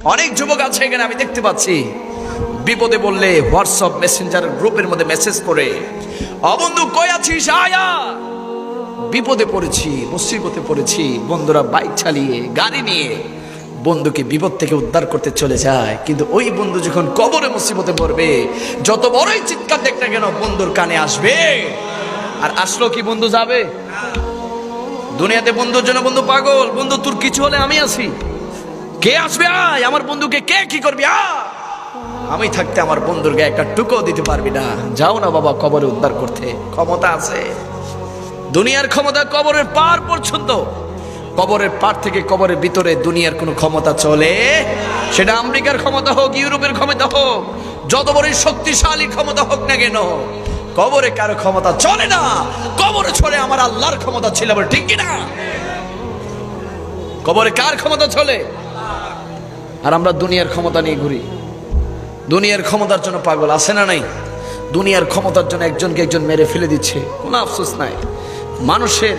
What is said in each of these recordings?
অনেক যুবক আছে এখানে আমি দেখতে পাচ্ছি, বিপদে বললে হোয়াটসঅ্যাপ মেসেঞ্জার গ্রুপের মধ্যে মেসেজ করে, বন্ধু কই আছিস আয়া। বিপদে পড়েছি, মুসিবতে পড়েছি, বন্ধুরা বাইক চালিয়ে গাড়ি নিয়ে বন্ধুকে বিপদ থেকে উদ্ধার করতে চলে যায়, কিন্তু ওই বন্ধু যখন কবরে মুসিবতে পড়বে, যত বড়ই চিৎকার দেখ না কেন বন্ধুর কানে আসবে। আর আসলো কি বন্ধু যাবে? দুনিয়াতে বন্ধুর জন্য বন্ধু পাগল, বন্ধু তোর কিছু হলে আমি আছি, কে আসবে আয়, আমার বন্ধুকে কে কি করবি আমি থাকতে আমার বন্ধুর গায়ে একটা টুকো দিতে পারবি না, যাও না বাবা কবরে উদ্ধার করতে। ক্ষমতা আছে, দুনিয়ার ক্ষমতা কবরের পার পর্যন্ত, কবরের পার থেকে কবরের ভিতরে দুনিয়ার কোনো ক্ষমতা চলে, সেটা আমেরিকার ক্ষমতা হোক, ইউরোপের ক্ষমতা হোক, যত বড় শক্তিশালী ক্ষমতা হোক না কেন, কবরে কারো ক্ষমতা চলে না। কবরে চলে আমার আল্লাহর ক্ষমতা ছিল, ঠিক কিনা? কবরে কার ক্ষমতা চলে? আর আমরা দুনিয়ার ক্ষমতা নিয়ে ঘুরি, দুনিয়ার ক্ষমতার জন্য পাগল আছে না নাই? দুনিয়ার ক্ষমতার জন্য একজনকে একজন মেরে ফেলে দিচ্ছে, কোনো আফসোস নাই। মানুষের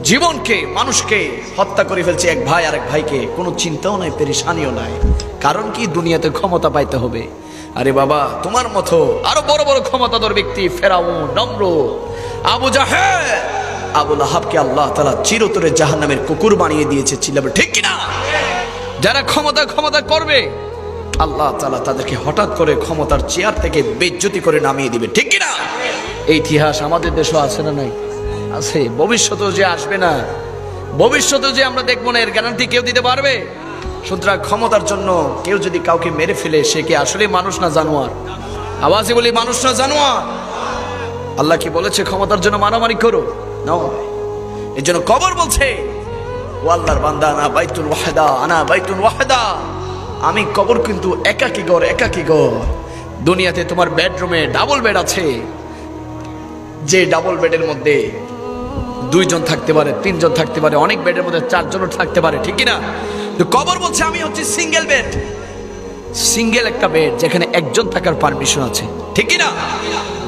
জীবনকে, মানুষকে হত্যা করে ফেলছে এক ভাই আরেক ভাইকে, কোনো চিন্তাও নাই, পেরেশানিও নাই। কারণ কি? দুনিয়াতে ক্ষমতা পাইতে হবে। আরে বাবা, তোমার মতো আরো বড় বড় ক্ষমতাধর ব্যক্তি, ফেরাউন, নমরুদ, আবু জাহেল, আবু লাহাবকে আল্লাহ তাআলা চিরতরে জাহান্নামের কুকুর বানিয়ে দিয়েছে, চিল্লাবে ঠিক কিনা? যারা ক্ষমতা করবে, আল্লাহ তাআলা তাদেরকে হঠাৎ করে ক্ষমতার চেয়ার থেকে বেইজ্জতি করে নামিয়ে দিবে, ঠিক কিনা? এই ইতিহাস আমাদের দেশও আছে না নাই? আছে। ভবিষ্যতেও যে আসবে না, ভবিষ্যতেও যে আমরা দেখবো না, এর গ্যারান্টি কেউ দিতে পারবে? সুতরাং ক্ষমতার জন্য কেউ যদি কাউকে মেরে ফেলে, সে কি আসলে মানুষ না জানোয়ার? আওয়াজে বলি, মানুষ না জানোয়ার? আল্লাহ কি বলেছে ক্ষমতার জন্য মারামারি করো? নাও। এর জন্য কবর বলছে, ও আল্লাহর বান্দা, আনা বাইতুল ওয়াহদা, আনা বাইতুল ওয়াহদা, আমি কবর কিন্তু একাকী ঘর, একাকী ঘর। দুনিয়াতে তোমার বেডরুমে ডাবল বেড আছে, যে ডাবল বেডের মধ্যে দুইজন থাকতে পারে, তিনজন থাকতে পারে, অনেক বেডের মধ্যে চারজনও থাকতে পারে, ঠিক কিনা? কবর বলছে আমি হচ্ছে সিঙ্গেল বেড, সিঙ্গেল একটা বেড যেখানে একজন থাকার পারমিশন আছে, ঠিক কিনা?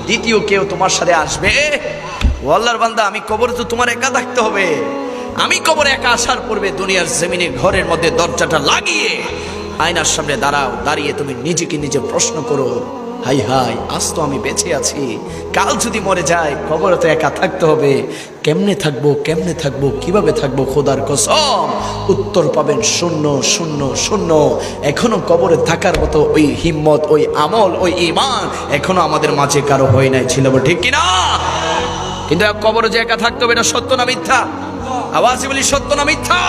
দ্বিতীয় কেউ তোমার সাথে আসবে? ও আল্লাহর বান্দা, আমি কবরে তো তোমার একা থাকতে হবে, আমি কবরে একা আসার পূর্বে দুনিয়ার জমিনে ঘরের মধ্যে দরজাটা লাগিয়ে আয়নার সামনে দাঁড়াও, দাঁড়িয়ে তুমি নিজেকে নিজে প্রশ্ন করো, হাই হাই, আজ তো আমি বেঁচে আছি, কাল যদি মরে যায় কবরে তো একা থাকতে হবে, কেমনে থাকবো, কেমনে থাকবো, কিভাবে থাকবো? খোদার কসম, উত্তর পাবেন শূন্য, শূন্য, শূন্য। এখনো কবরে থাকার মতো ওই হিম্মত, ওই আমল, ওই ঈমান এখনো আমাদের মাঝে কারো হয় নাই, ছিল ঠিক কিনা? কিন্তু কবরে যে একা থাকতে হবে, এটা সত্য না মিথ্যা? আওয়াজে বলি, সত্য না মিথ্যা?